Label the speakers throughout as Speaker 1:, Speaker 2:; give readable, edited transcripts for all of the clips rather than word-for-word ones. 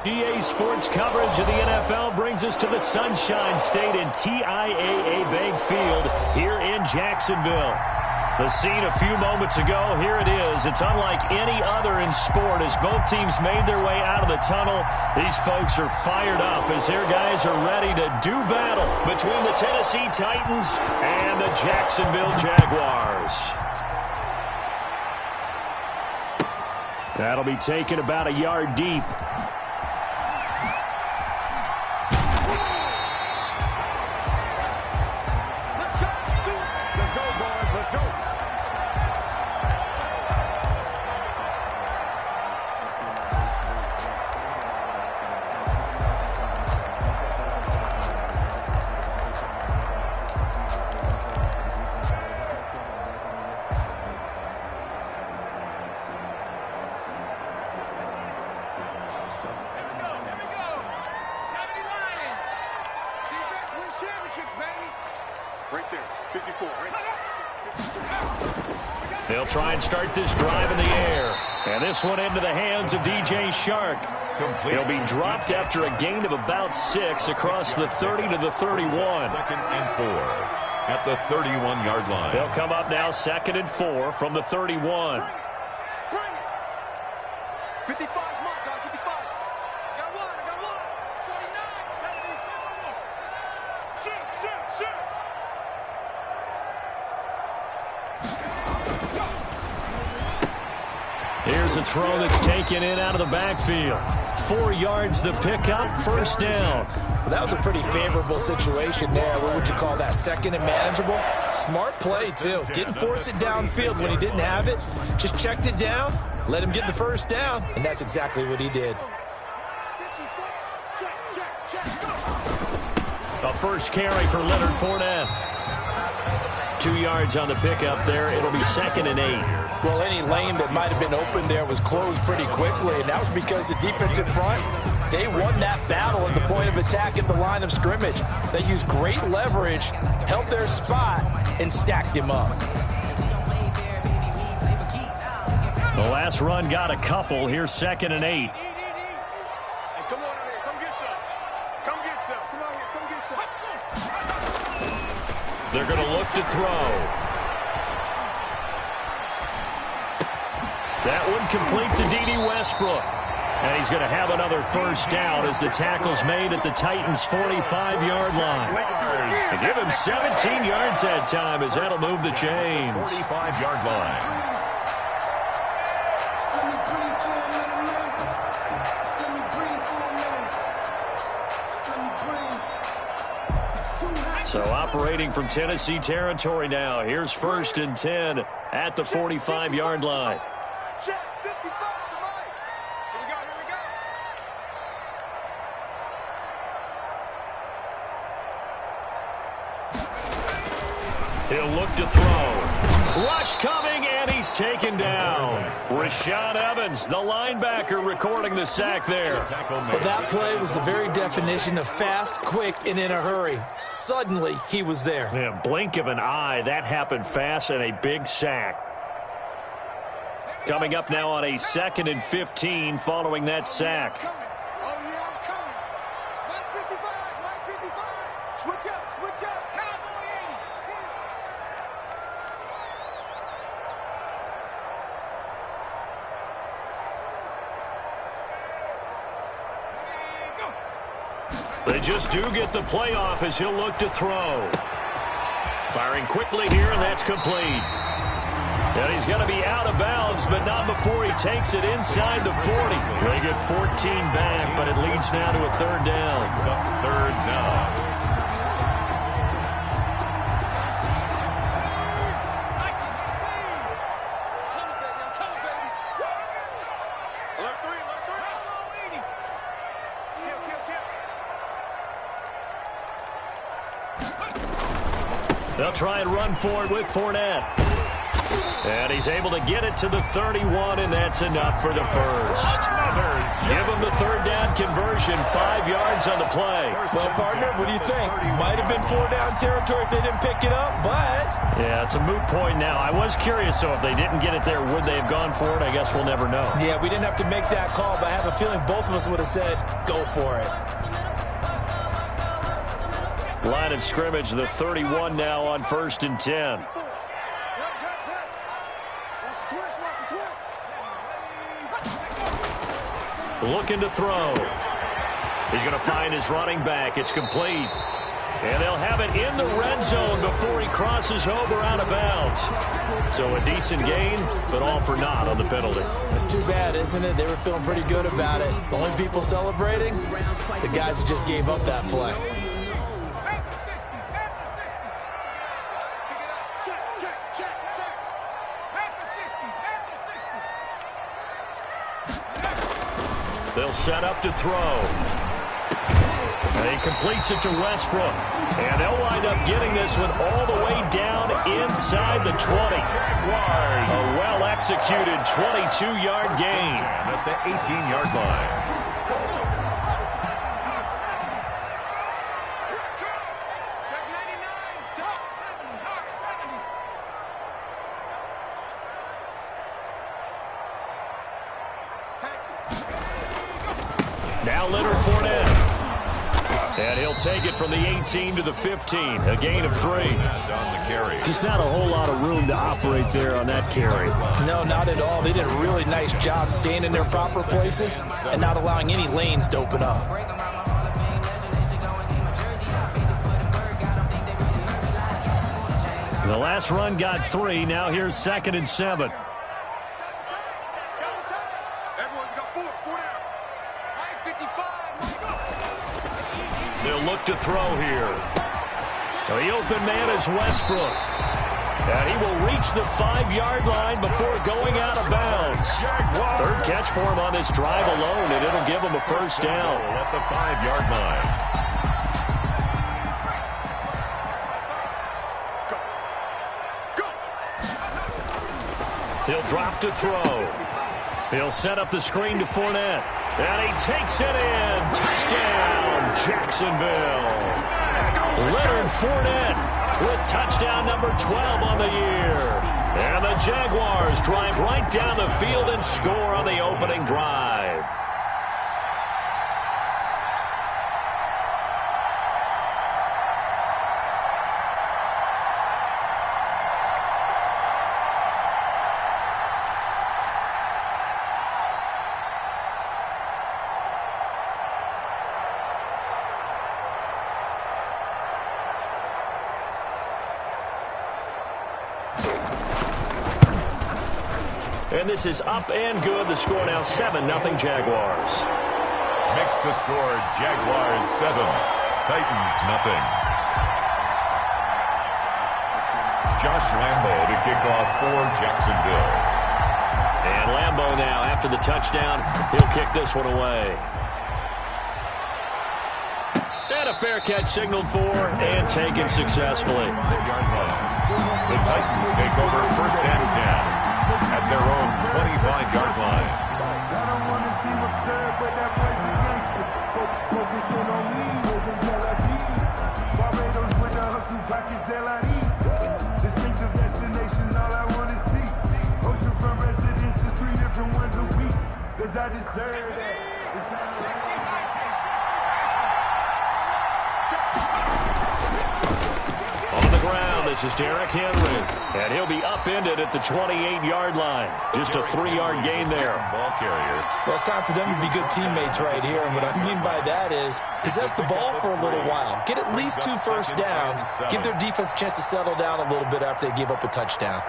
Speaker 1: EA Sports coverage of the NFL brings us to the Sunshine State and TIAA Bank Field here in Jacksonville. The scene a few moments ago, here it is. It's unlike any other in sport as both teams made their way out of the tunnel. These folks are fired up as their guys are ready to do battle between the Tennessee Titans and the Jacksonville Jaguars. That'll be taken about a yard deep. They'll try and start this drive in the air. And this one into the hands of DJ Shark. He'll be dropped after a gain of about 6 across the 30 to the 31.
Speaker 2: 2nd and 4 at the 31-yard line.
Speaker 1: They'll come up now 2nd and 4 from the 31.
Speaker 3: 55, mark, 55. I got one. 49, 72. Shoot.
Speaker 1: Here's a throw that's taken in out of the backfield. 4 yards the pickup, first down.
Speaker 4: Well, that was a pretty favorable situation there. What would you call that, 2nd and manageable? Smart play, too. Didn't force it downfield when he didn't have it. Just checked it down, let him get the first down, and that's exactly what he did.
Speaker 1: A first carry for Leonard Fournette. 2 yards on the pickup there. It'll be 2nd and 8.
Speaker 4: Well, any lane that might have been open there was closed pretty quickly, and that was because the defensive front, they won that battle at the point of attack at the line of scrimmage. They used great leverage, held their spot, and stacked him up.
Speaker 1: The last run got a couple. Here's 2nd and 8.
Speaker 3: Come on in here. Come get some. Come on here. Come get some.
Speaker 1: They're going to look to throw. That one complete to D.D. Westbrook. And he's going to have another first down as the tackle's made at the Titans' 45-yard line. To give him 17 yards that time as that'll move the chains.
Speaker 2: 45-yard line.
Speaker 1: So operating from Tennessee territory now. Here's 1st and 10 at the 45-yard line.
Speaker 3: Check, 55 to Mike. Here we go.
Speaker 1: He'll look to throw. Rush coming, and he's taken down. Rashaan Evans, the linebacker, recording the sack there.
Speaker 4: Well, that play was the very definition of fast, quick, and in a hurry. Suddenly, he was there.
Speaker 1: Yeah, blink of an eye, that happened fast, and a big sack. Coming up now on a 2nd and 15 following that sack.
Speaker 3: Oh, yeah, I'm coming. Mike 55. Switch up. Cowboy 80.
Speaker 1: They just do get the playoff as he'll look to throw. Firing quickly here, and that's complete. And he's going to be out of bounds, but not before he takes it inside the 40. They get 14 back, but it leads now to a 3rd down.
Speaker 2: It's up 3rd down.
Speaker 3: Come, baby. Alert 3. Kill.
Speaker 1: They'll try and run for it with Fournette. And he's able to get it to the 31, and that's enough for the first. Give him the 3rd down conversion. completion, 5 yards on the play.
Speaker 4: Well, partner, what do you think? Might have been 4-down territory if they didn't pick it up, but...
Speaker 1: Yeah, it's a moot point now. I was curious, so if they didn't get it there, would they have gone for it? I guess we'll never know.
Speaker 4: Yeah, we didn't have to make that call, but I have a feeling both of us would have said, go for it.
Speaker 1: Line of scrimmage, the 31 now on 1st and 10. Looking to throw. He's going to find his running back. It's complete. And they'll have it in the red zone before he crosses over out of bounds. So a decent gain, but all for naught on the penalty.
Speaker 4: It's too bad, isn't it? They were feeling pretty good about it. The only people celebrating, the guys who just gave up that play.
Speaker 1: They'll set up to throw. And he completes it to Westbrook. And they'll wind up getting this one all the way down inside the 20. A well-executed 22-yard gain.
Speaker 2: At the 18-yard line.
Speaker 1: Now Leonard Fournette. And he'll take it from the 18 to the 15. A gain of 3. Just not a whole lot of room to operate there on that carry.
Speaker 4: No, not at all. They did a really nice job staying in their proper places and not allowing any lanes to open up.
Speaker 1: The last run got 3. Now here's 2nd and 7. They'll look to throw here. The open man is Westbrook. And he will reach the 5-yard line before going out of bounds. 3rd catch for him on this drive alone, and it'll give him a 1st down.
Speaker 2: At the 5-yard line.
Speaker 1: He'll drop to throw. He'll set up the screen to Fournette. And he takes it in. Touchdown, Jacksonville. Leonard Fournette with touchdown number 12 on the year. And the Jaguars drive right down the field and score on the opening drive. And this is up and good. The score now 7-0 Jaguars.
Speaker 2: Makes the score Jaguars 7, Titans nothing. Josh Lambo to kick off for Jacksonville.
Speaker 1: And Lambo now, after the touchdown, he'll kick this one away. And a fair catch signaled for and taken successfully.
Speaker 2: The Titans take over 1st and 10 at their own 25-yard line.
Speaker 5: I don't want to see what's said, but that boy's a gangster. Focusing on me, moving Tel Aviv. Barbados with the hustle, pockets LIDs. Distinctive destinations, all I want to see. Oceanfront residences, 3 different ones a week. Cause I deserve that. It's time to...
Speaker 1: On the ground, this is Derrick Henry. And he'll be upended at the 28-yard line. Just a 3-yard gain there.
Speaker 2: Ball carrier.
Speaker 4: Well, it's time for them to be good teammates right here. And what I mean by that is possess the ball for a little while. Get at least 2 first downs. Give their defense a chance to settle down a little bit after they give up a touchdown.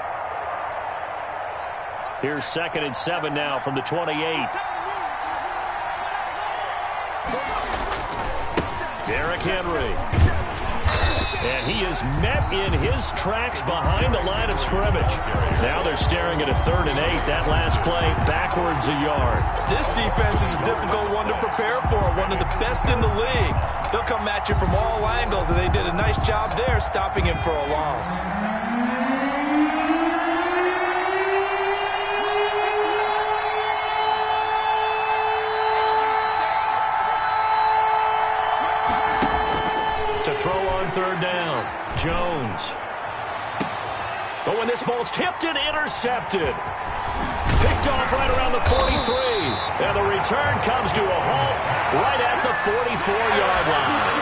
Speaker 1: Here's 2nd and 7 now from the 28. Derrick Henry. And he is met in his tracks behind the line of scrimmage. Now they're staring at a 3rd and 8. That last play, backwards a yard.
Speaker 4: This defense is a difficult one to prepare for, one of the best in the league. They'll come at you from all angles, and they did a nice job there stopping him for a loss.
Speaker 1: on third down. Jones. But when this ball's tipped and intercepted. Picked off right around the 43. And the return comes to a halt right at the 44-yard line.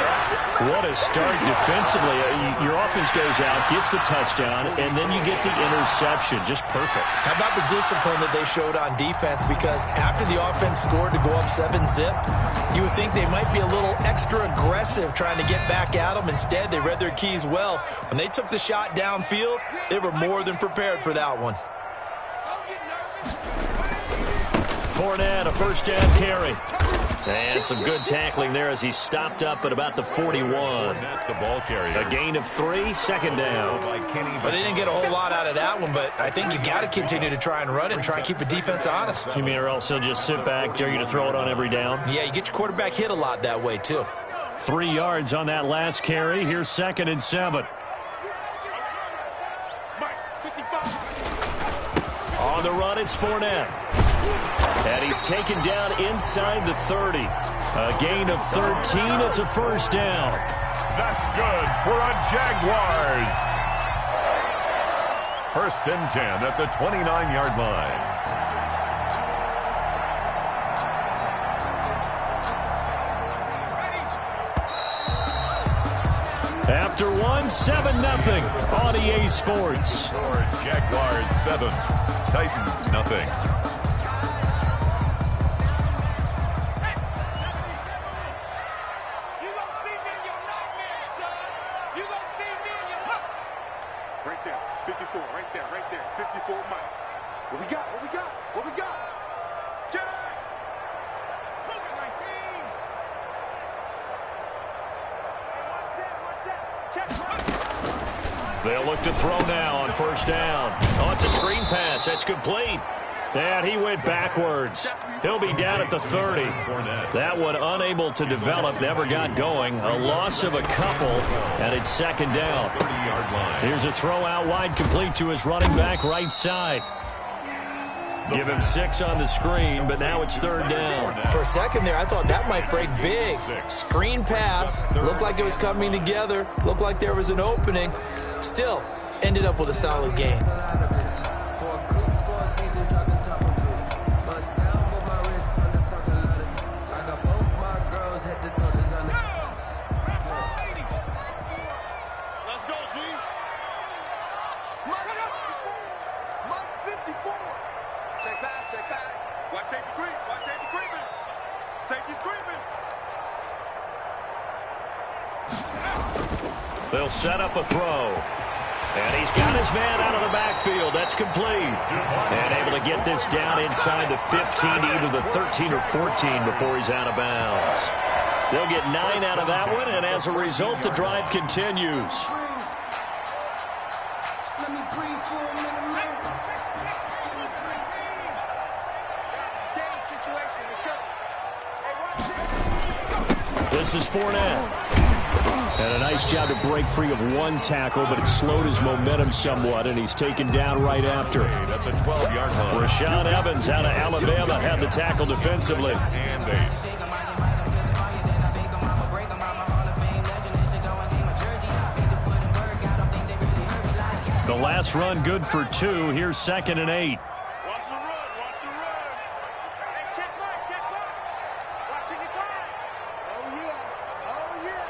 Speaker 1: What a start defensively. Your offense goes out, gets the touchdown, and then you get the interception. Just perfect.
Speaker 4: How about the discipline that they showed on defense? Because after the offense scored to go up 7-zip, you would think they might be a little extra aggressive trying to get back at them. Instead, they read their keys well. When they took the shot downfield, they were more than prepared for that one.
Speaker 1: Fournette, a first down carry. And some good tackling there as he stopped up at about the 41.
Speaker 2: The ball carrier.
Speaker 1: A gain of 3, second down.
Speaker 4: Well, they didn't get a whole lot out of that one, but I think you got to continue to try and run and try and keep the defense honest.
Speaker 1: You mean or else he'll just sit back, dare you to throw it on every down?
Speaker 4: Yeah, you get your quarterback hit a lot that way, too.
Speaker 1: 3 yards on that last carry. Here's 2nd and 7. On the run, it's Fournette. And he's taken down inside the 30. A gain of 13. It's a first down.
Speaker 2: That's good for a Jaguars. 1st and 10 at the 29-yard line.
Speaker 1: After 1, 7-0 on EA Sports.
Speaker 2: Jaguars 7, Titans nothing.
Speaker 1: They'll look to throw now on first down. Oh, it's a screen pass. That's complete. And he went backwards. He'll be down at the 30. That one unable to develop, never got going. A loss of a couple, and it's 2nd down. Here's a throw out wide, complete to his running back right side. Give him 6 on the screen, but now it's 3rd down.
Speaker 4: For a second there, I thought that might break big. Screen pass. Looked like it was coming together. Looked like there was an opening. Still, ended up with a solid game.
Speaker 1: They'll set up a throw. And he's got his man out of the backfield. That's complete. And able to get this down inside the 15, either the 13 or 14 before he's out of bounds. They'll get 9 out of that one, and as a result, the drive continues. This is Fournette. And a nice job to break free of one tackle, but it slowed his momentum somewhat, and he's taken down right after.
Speaker 2: At the 12-yard line.
Speaker 1: Rashaan Evans out of Alabama had the tackle defensively.
Speaker 2: And 8.
Speaker 1: The last run good for 2. Here's 2nd and 8.
Speaker 3: Watch the run. Watch the run. Hey, check mark. Check mark. Watching it fly. Oh, yeah. Oh, yeah.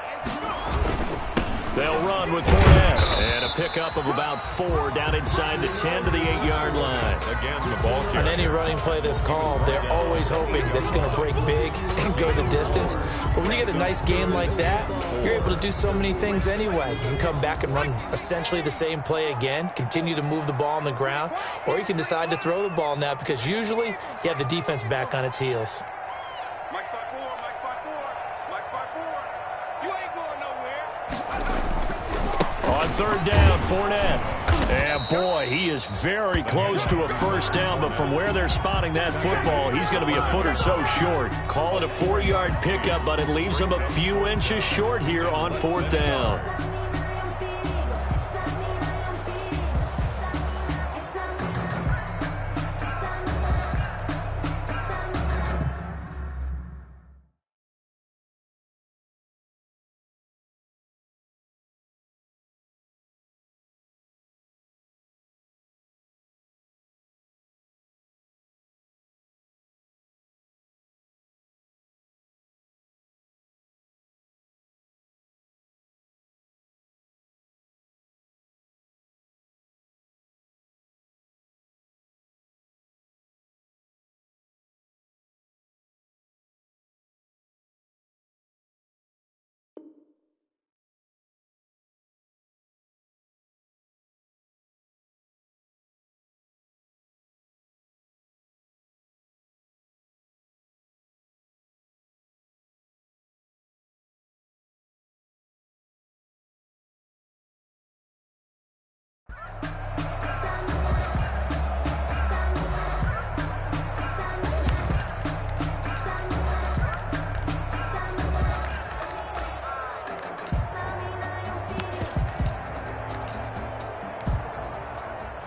Speaker 1: They'll run with Fournette. And a pickup of about 4 down inside the 10 to the 8-yard line.
Speaker 2: Again, the ball carrier.
Speaker 4: On any running play that's called, they're always hoping that it's going to break big and go the distance. But when you get a nice game like that, you're able to do so many things anyway. You can come back and run essentially the same play again, continue to move the ball on the ground, or you can decide to throw the ball now because usually you have the defense back on its heels.
Speaker 3: Mike 5-4. Mike 5-4. Mike 5-4. You ain't going nowhere.
Speaker 1: On 3rd down, Fournette. And boy, he is very close to a first down, but from where they're spotting that football, he's going to be a foot or so short. Call it a 4-yard pickup, but it leaves him a few inches short here on 4th down.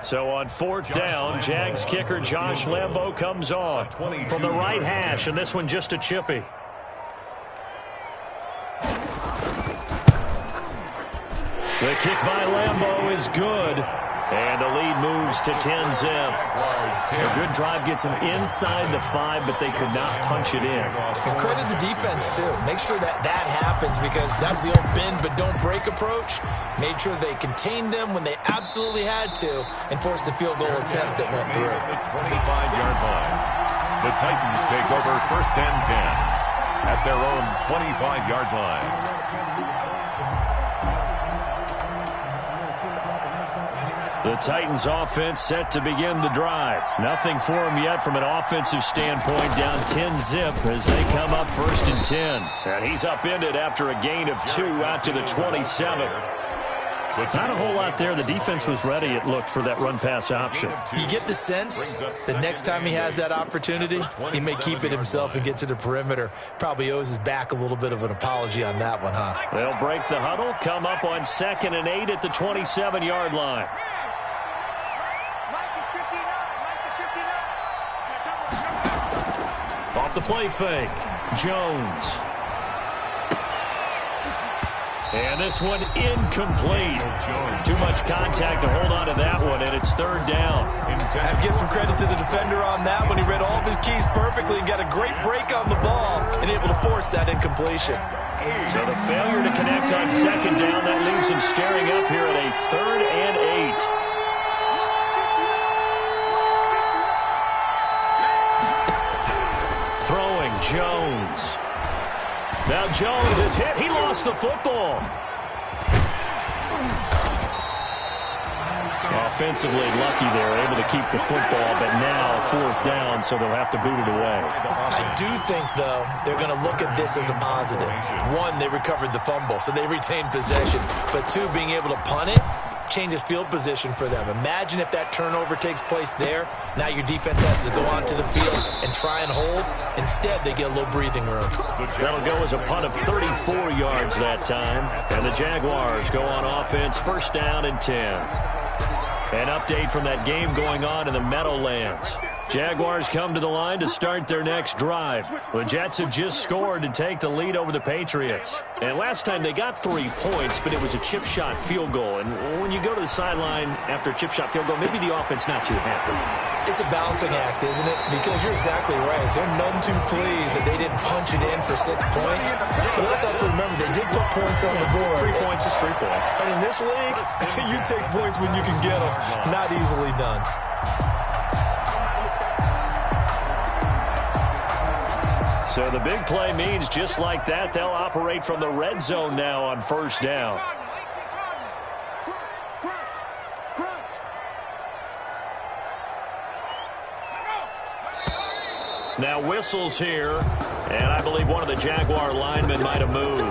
Speaker 1: So on 4th down, Jags kicker Josh Lambo comes on from the right hash, and this one just a chippy. The kick by Lambo is good, and the lead moves to 10-zip. A good drive gets them inside the 5, but they could not punch it in.
Speaker 4: And credit the defense, too. Make sure that happens, because that was the old bend but don't break approach. Made sure they contained them when they absolutely had to and forced the field goal attempt that went through.
Speaker 2: The 25-yard line. The Titans take over 1st and 10 at their own 25-yard line.
Speaker 1: The Titans offense set to begin the drive. Nothing for them yet from an offensive standpoint, down 10-zip as they come up 1st and 10. And he's upended after a gain of 2 out to the 27. Not a whole lot there. The defense was ready, it looked, for that run-pass option.
Speaker 4: You get the sense that next time he has that opportunity, he may keep it himself and get to the perimeter. Probably owes his back a little bit of an apology on that one, huh?
Speaker 1: They'll break the huddle, come up on 2nd and 8 at the 27-yard line. Off the play fake, Jones. And this one incomplete. Too much contact to hold on to that one, and it's 3rd down.
Speaker 4: I have to give some credit to the defender on that one. He read all of his keys perfectly and got a great break on the ball and able to force that incompletion.
Speaker 1: So the failure to connect on 2nd down, that leaves him staring up here at a 3rd and 8. Throwing, Jones. Now Jones is hit. He lost the football. Offensively lucky there, able to keep the football, but now 4th down, so they'll have to boot it away.
Speaker 4: I do think, though, they're going to look at this as a positive. 1, they recovered the fumble, so they retained possession. But 2, being able to punt it changes field position for them. Imagine if that turnover takes place there. Now your defense has to go onto the field and try and hold. Instead, they get a little breathing room.
Speaker 1: That'll go as a punt of 34 yards that time. And the Jaguars go on offense, 1st down and 10. An update from that game going on in the Meadowlands. Jaguars come to the line to start their next drive. The Jets have just scored to take the lead over the Patriots. And last time they got 3 points, but it was a chip shot field goal. And when you go to the sideline after a chip shot field goal, maybe the offense not too happy.
Speaker 4: It's a balancing act, isn't it? Because you're exactly right. They're none too pleased that they didn't punch it in for 6 points. But we also have to remember they did put points on the board.
Speaker 1: 3 points is 3 points.
Speaker 4: And in this league, you take points when you can get them. Not easily done.
Speaker 1: So the big play means just like that, they'll operate from the red zone now on 1st down. Now whistles here, and I believe one of the Jaguar linemen might have moved.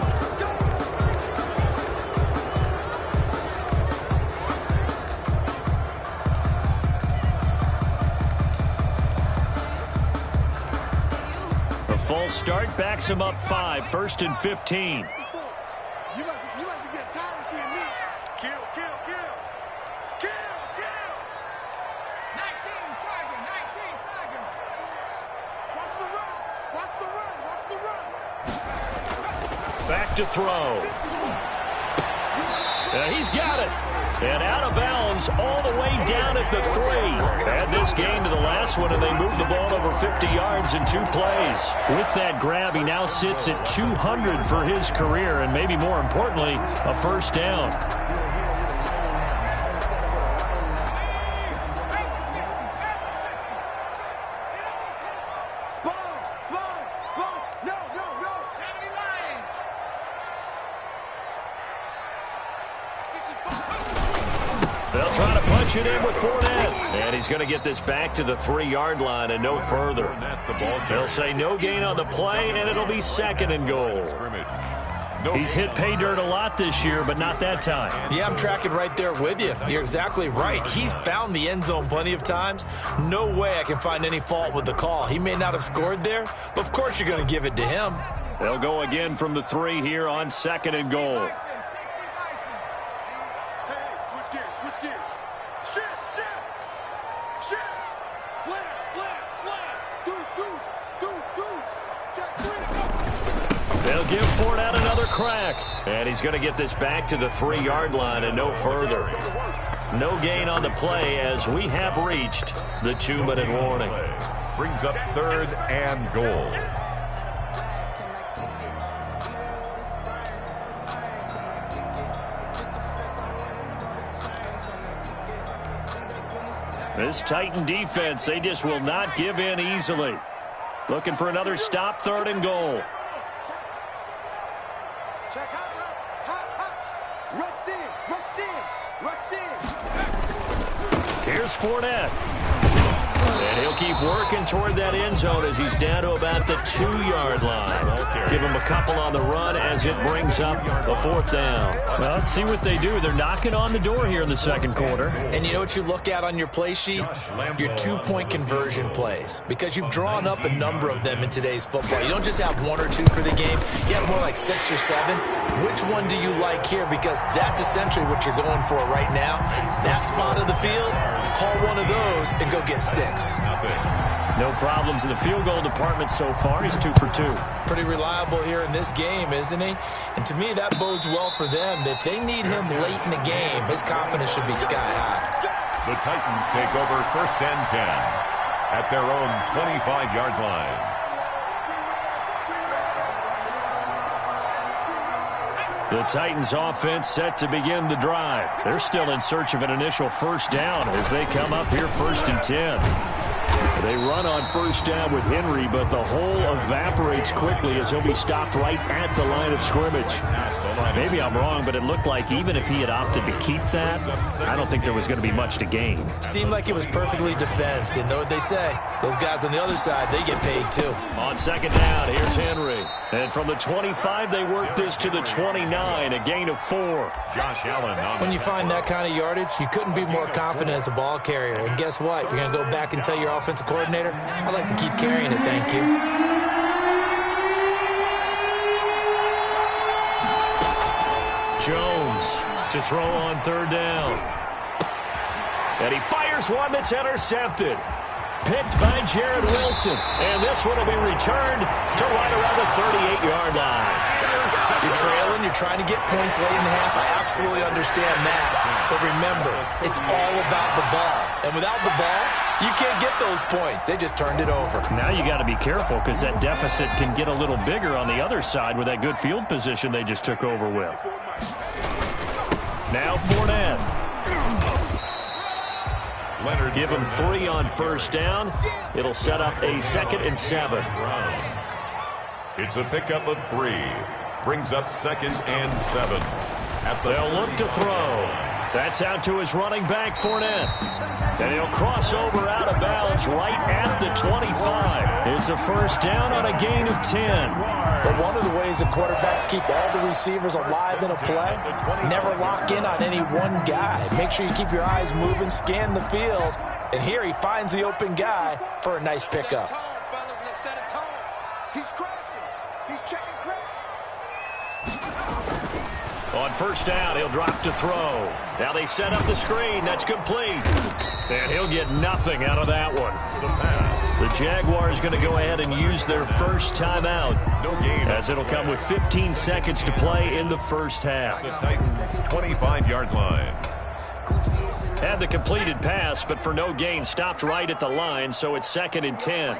Speaker 1: A false start backs him up 5, 1st and 15.
Speaker 3: You must be getting tired of seeing me. Kill. 19 Tiger. Watch the run.
Speaker 1: Back to throw. He's got it. And out of bounds all the way down at the 3. Add this game to the last one, and they move the ball over 50 yards in 2 plays. With that grab, he now sits at 200 for his career, and maybe more importantly, a 1st down. They'll try to punch it in with Fournette. And he's going to get this back to the 3-yard line and no further. They'll say no gain on the play, and it'll be 2nd and goal. He's hit pay dirt a lot this year, but not that time.
Speaker 4: Yeah, I'm tracking right there with you. You're exactly right. He's found the end zone plenty of times. No way I can find any fault with the call. He may not have scored there, but of course you're going to give it to him.
Speaker 1: They'll go again from the 3 here on 2nd and goal.
Speaker 3: Switch gears. Shift.
Speaker 1: They'll give Fournette another crack. And he's going to get this back to the 3-yard line and no further. No gain on the play as we have reached the 2-minute warning.
Speaker 2: Brings up 3rd and goal.
Speaker 1: This Titan defense, they just will not give in easily. Looking for another stop, 3rd and goal.
Speaker 3: Check hot. Rush in.
Speaker 1: Here's Fournette. And he'll keep working toward that end zone as he's down to about the 2-yard line. Give him a couple on the run as it brings up a 4th down. Well, let's see what they do. They're knocking on the door here in the 2nd quarter.
Speaker 4: And you know what you look at on your play sheet? Your 2-point conversion plays. Because you've drawn up a number of them in today's football. You don't just have 1 or 2 for the game. You have more like 6 or 7. Which one do you like here? Because that's essentially what you're going for right now. That spot of the field, call one of those and go get 6.
Speaker 1: No problems in the field goal department so far. He's 2 for 2.
Speaker 4: Pretty reliable here in this game, isn't he? And to me, that bodes well for them. If they need him late in the game, his confidence should be sky high.
Speaker 2: The Titans take over 1st and 10 at their own 25-yard line.
Speaker 1: The Titans offense set to begin the drive. They're still in search of an initial 1st down as they come up here 1st and 10. They run on 1st down with Henry, but the hole evaporates quickly as he'll be stopped right at the line of scrimmage. Maybe I'm wrong, but it looked like even if he had opted to keep that, I don't think there was going to be much to gain.
Speaker 4: Seemed like it was perfectly defense. You know what they say? Those guys on the other side, they get paid too.
Speaker 1: On 2nd down, here's Henry. And from the 25, they work this to the 29, a gain of 4.
Speaker 2: Josh Allen on
Speaker 4: When you find that kind of yardage, you couldn't be more confident as a ball carrier. And guess what? You're going to go back and tell your offensive coordinator, I'd like to keep carrying it, thank you.
Speaker 1: Jones to throw on 3rd down. And he fires one that's intercepted. Picked by Jared Wilson. And this one will be returned to right around the 38-yard line.
Speaker 4: You're trailing, you're trying to get points late in the half. I absolutely understand that. But remember, it's all about the ball. And without the ball, you can't get those points. They just turned it over.
Speaker 1: Now you got to be careful because that deficit can get a little bigger on the other side with that good field position they just took over with. Now Fournette.
Speaker 2: Leonard.
Speaker 1: Give him 3 on 1st down. It'll set up a 2nd and 7.
Speaker 2: It's a pickup of 3. Brings up 2nd and 7.
Speaker 1: They'll look to throw. That's out to his running back, Fournette. And he'll cross over out of bounds right at the 25. It's a 1st down on a gain of 10.
Speaker 4: But one of the ways the quarterbacks keep all the receivers alive in a play, never lock in on any one guy. Make sure you keep your eyes moving, scan the field. And here he finds the open guy for a nice pickup.
Speaker 3: He's crossing. He's checking crack.
Speaker 1: On 1st down, he'll drop to throw. Now they set up the screen. That's complete. And he'll get nothing out of that one. The Jaguars going to go ahead and use their first timeout, as it'll come with 15 seconds to play in the 1st half.
Speaker 2: The Titans' 25-yard line.
Speaker 1: Had the completed pass, but for no gain, stopped right at the line, so it's 2nd and 10.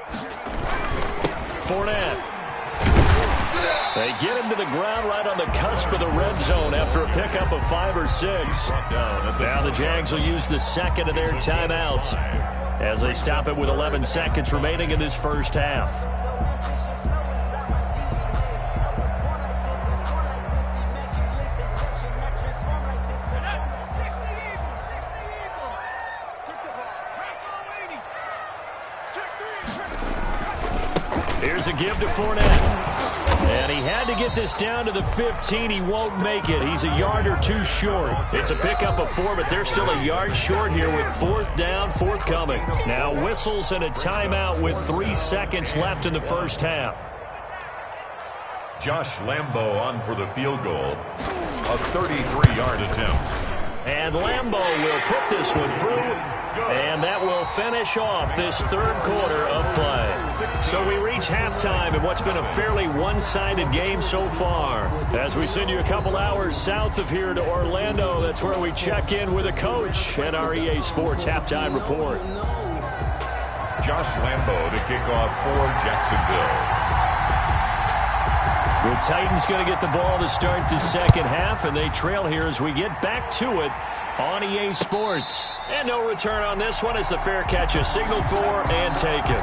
Speaker 1: Fournette. They get him to the ground right on the cusp of the red zone after a pickup of 5 or 6. Now the Jags will use the 2nd of their timeouts as they stop it with 11 seconds remaining in this 1st half. Here's a give to Fournette. And he had to get this down to the 15. He won't make it. He's a yard or 2 short. It's a pickup of 4, but they're still a yard short here with 4th down, forthcoming. Now whistles and a timeout with 3 seconds left in the 1st half.
Speaker 2: Josh Lambo on for the field goal. A 33-yard attempt.
Speaker 1: And Lambo will put this one through. And that will finish off this 3rd quarter of play. So we reach halftime in what's been a fairly one-sided game so far. As we send you a couple hours south of here to Orlando, that's where we check in with a coach at our EA Sports Halftime Report.
Speaker 2: Josh Lambo to kick off for Jacksonville.
Speaker 1: The Titans going to get the ball to start the second half, and they trail here as we get back to it on EA Sports. And no return on this one as the fair catch is signaled for and taken.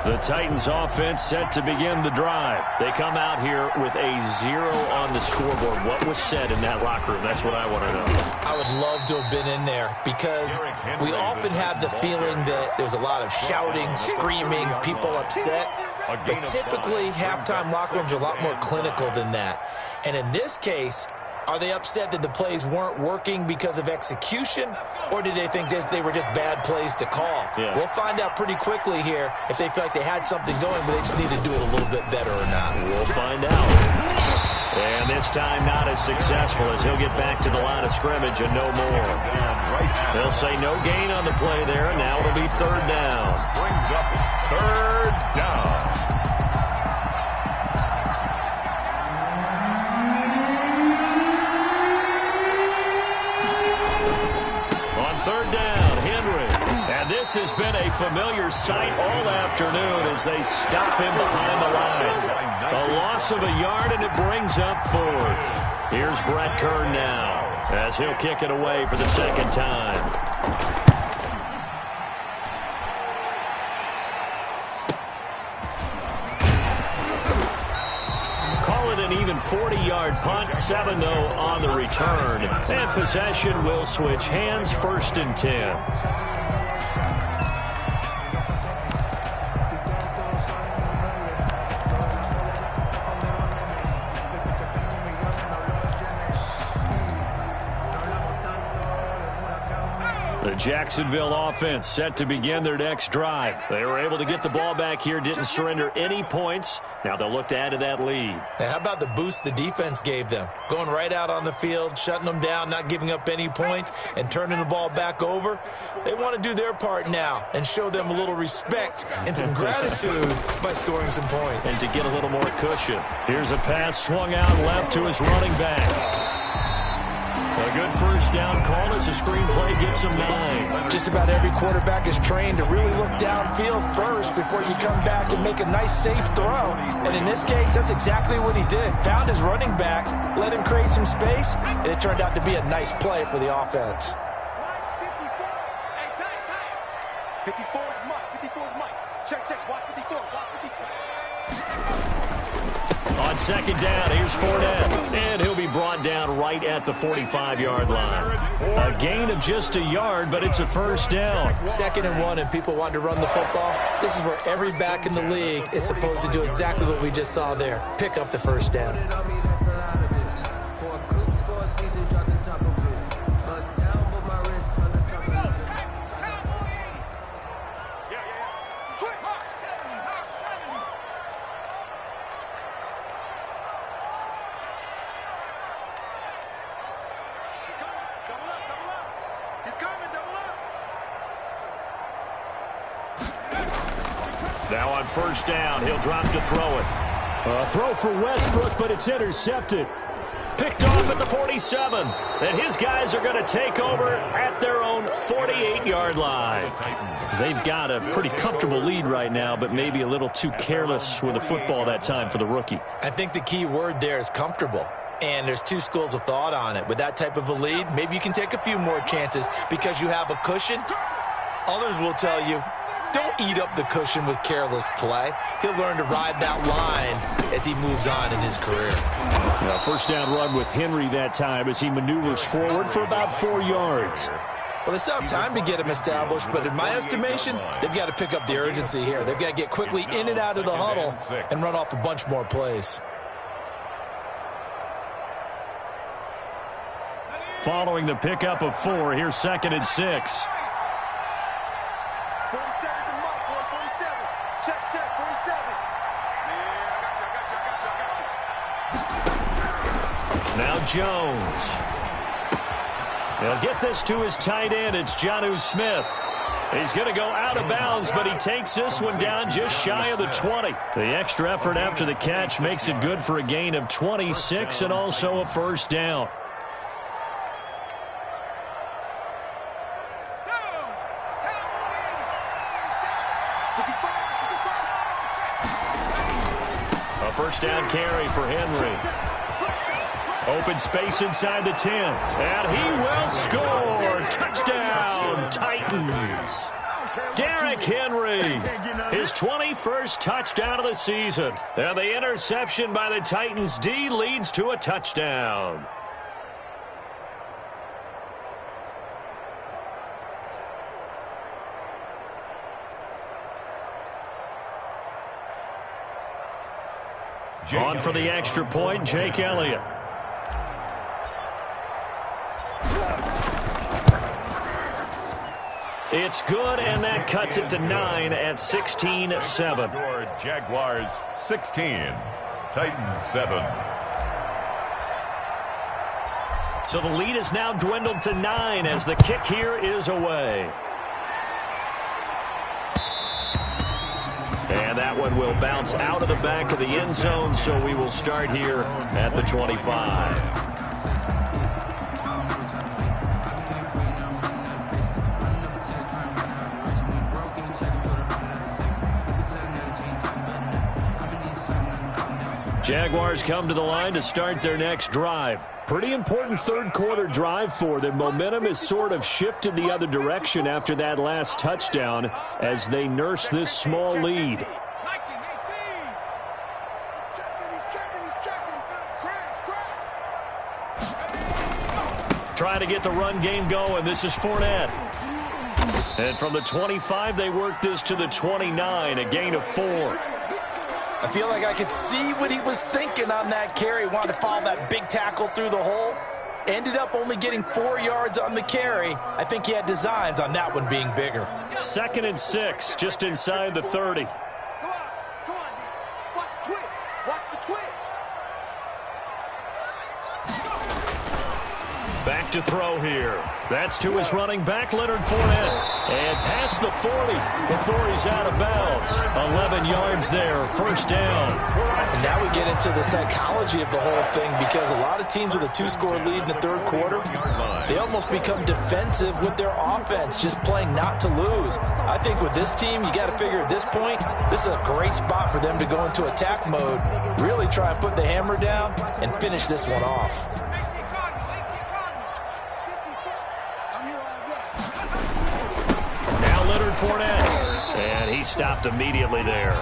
Speaker 1: The Titans offense set to begin the drive. They come out here with a 0 on the scoreboard. What was said in that locker room? That's what I want to know.
Speaker 4: I would love to have been in there because we often have the feeling that there's a lot of shouting, screaming, people upset. But typically, halftime locker rooms are a lot more clinical than that. And in this case, are they upset that the plays weren't working because of execution, or did they think they were just bad plays to call?
Speaker 1: Yeah.
Speaker 4: We'll find out pretty quickly here if they feel like they had something going, but they just need to do it a little bit better or not.
Speaker 1: We'll find out. And this time not as successful as he'll get back to the line of scrimmage and no more. They'll say no gain on the play there, and now it'll be third down.
Speaker 2: Brings up third down.
Speaker 1: Third down, Henry. And this has been a familiar sight all afternoon as they stop him behind the line. A loss of a yard, and it brings up fourth. Here's Brett Kern now as he'll kick it away for the second time. An even 40-yard punt, 7 though on the return. And possession will switch hands, 1st and 10. The Jacksonville offense set to begin their next drive. They were able to get the ball back here, didn't surrender any points. Now they'll look to add to that lead.
Speaker 4: Now, how about the boost the defense gave them? Going right out on the field, shutting them down, not giving up any points, and turning the ball back over. They want to do their part now and show them a little respect and some gratitude by scoring some points.
Speaker 1: And to get a little more cushion. Here's a pass swung out left to his running back. A good first down call as the screenplay gets him 9.
Speaker 4: Just about every quarterback is trained to really look downfield first before you come back and make a nice, safe throw. And in this case, that's exactly what he did. Found his running back, let him create some space, and it turned out to be a nice play for the offense.
Speaker 3: 54 is Mike. 54 is Mike. Check. Watch 54. Watch 54.
Speaker 1: On second down, here's Fournette. And he'll be brought down right at the 45-yard line. A gain of just a yard, but it's a first down.
Speaker 4: 2nd and 1, and people want to run the football. This is where every back in the league is supposed to do exactly what we just saw there. Pick up the first down.
Speaker 1: Now on first down, he'll drop to throw it. A throw for Westbrook, but it's intercepted. Picked off at the 47. And his guys are going to take over at their own 48-yard line. They've got a pretty comfortable lead right now, but maybe a little too careless with the football that time for the rookie.
Speaker 4: I think the key word there is comfortable. And there's two schools of thought on it. With that type of a lead, maybe you can take a few more chances because you have a cushion. Others will tell you, don't eat up the cushion with careless play. He'll learn to ride that line as he moves on in his career.
Speaker 1: Now, first down run with Henry that time as he maneuvers forward for about 4 yards.
Speaker 4: Well, they still have time to get him established, but in my estimation, they've got to pick up the urgency here. They've got to get quickly in and out of the huddle and run off a bunch more plays.
Speaker 1: Following the pickup of 4, here's 2nd and 6.
Speaker 3: 47 to Mike, boy, 47. Check, 47. Man, I got you.
Speaker 1: Jones. He'll get this to his tight end. It's Jonnu Smith. He's going to go out of bounds, but he takes this one down just shy of the 20. The extra effort after the catch makes it good for a gain of 26 and also a first down. A first down carry for Henry. Open space inside the 10. And he will score. Touchdown, Titans. Derrick Henry, his 21st touchdown of the season. And the interception by the Titans D leads to a touchdown. On for the extra point, Jake Elliott. It's good, and that cuts it to 9 at 16-7.
Speaker 2: Jaguars 16, Titans 7.
Speaker 1: So the lead is now dwindled to 9 as the kick here is away. And that one will bounce out of the back of the end zone, so we will start here at the 25. Jaguars come to the line to start their next drive. Pretty important third quarter drive for them. Momentum has sort of shifted the other direction after that last touchdown as they nurse this small lead. Trying to get the run game going. This is Fournette. And from the 25, they work this to the 29, a gain of 4.
Speaker 4: I feel like I could see what he was thinking on that carry. Wanted to follow that big tackle through the hole. Ended up only getting 4 yards on the carry. I think he had designs on that one being bigger.
Speaker 1: 2nd and 6, just inside the 30.
Speaker 3: Come on, D. Watch the twitch. Watch the twitch.
Speaker 1: Back to throw here. That's to his running back, Leonard Fournette. And past the 40 before he's out of bounds. 11 yards there, first down.
Speaker 4: And now we get into the psychology of the whole thing, because a lot of teams with a 2-score lead in the third quarter, they almost become defensive with their offense, just playing not to lose. I think with this team, you got to figure at this point, this is a great spot for them to go into attack mode, really try and put the hammer down and finish this one off.
Speaker 1: Fournette, and he stopped immediately there.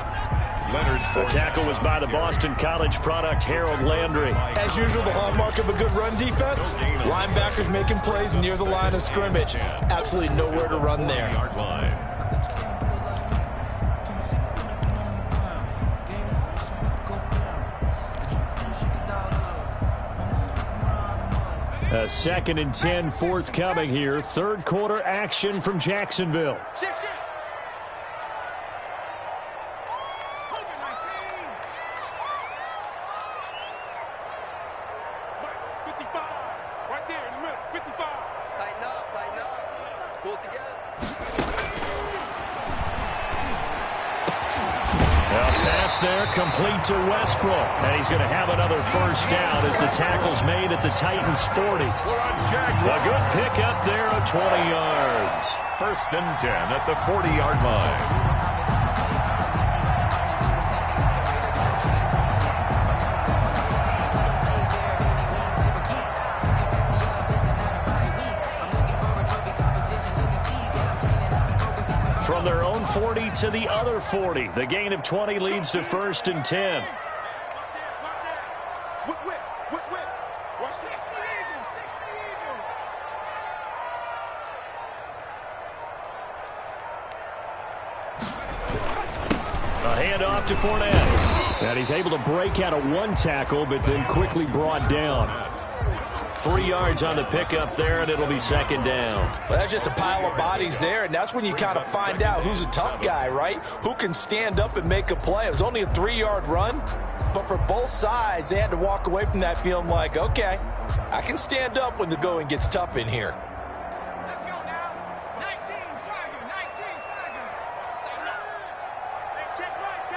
Speaker 1: The tackle was by the Boston College product, Harold Landry.
Speaker 4: As usual, the hallmark of a good run defense, linebackers making plays near the line of scrimmage. Absolutely nowhere to run there.
Speaker 1: A 2nd and 10 forthcoming here. Third quarter action from Jacksonville. There, complete to Westbrook. And he's going to have another first down as the tackle's made at the Titans' 40. A good pickup there of 20 yards.
Speaker 2: 1st and 10 at the 40-yard line.
Speaker 1: From their own 40 to the other 40. The gain of 20 leads to 1st and 10. A handoff to Fournette. And he's able to break out of one tackle, but then quickly brought down. 3 yards on the pickup there, and it'll be 2nd down.
Speaker 4: Well, that's just a pile of bodies there, and that's when you kind of find out who's a tough guy, right? Who can stand up and make a play. It was only a 3-yard run, but for both sides, they had to walk away from that feeling like, okay, I can stand up when the going gets tough in here.
Speaker 3: Let's go now. 19, Tiger. 19, Tiger. Say no. Hey, check right.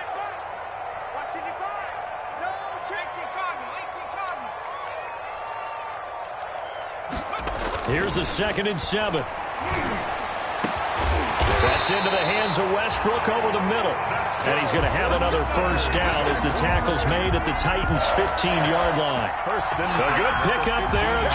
Speaker 3: Watching your guard. No, check. 18 Cardinal. 18 Cardinal.
Speaker 1: Here's a 2nd and 7. That's into the hands of Westbrook over the middle. And he's going to have another first down as the tackle's made at the Titans' 15-yard line. A good pickup there,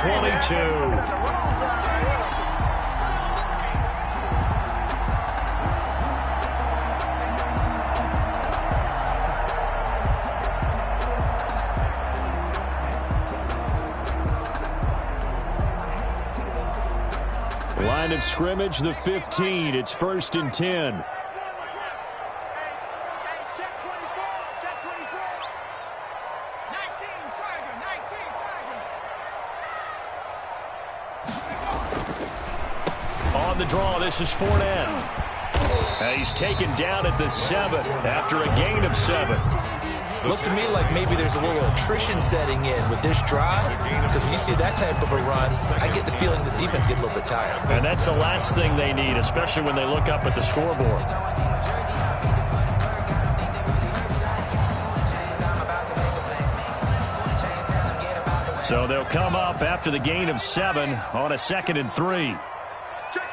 Speaker 1: 22. Line of scrimmage, the 15. It's 1st and 10.
Speaker 3: Hey, check 24. Check 24. 19, Tiger. 19, Tiger.
Speaker 1: On the draw, this is Fournette. And he's taken down at the 7 after a gain of 7.
Speaker 4: Looks to me like maybe there's a little attrition setting in with this drive, because when you see that type of a run, I get the feeling the defense get a little bit tired.
Speaker 1: And that's the last thing they need, especially when they look up at the scoreboard. So they'll come up after the gain of 7 on a 2nd and 3.
Speaker 3: Check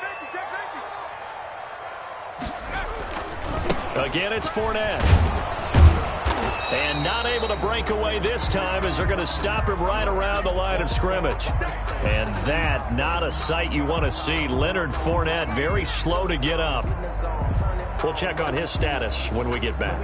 Speaker 3: 50.
Speaker 1: Again, it's Fournette. And not able to break away this time as they're going to stop him right around the line of scrimmage. And that, not a sight you want to see. Leonard Fournette very slow to get up. We'll check on his status when we get back.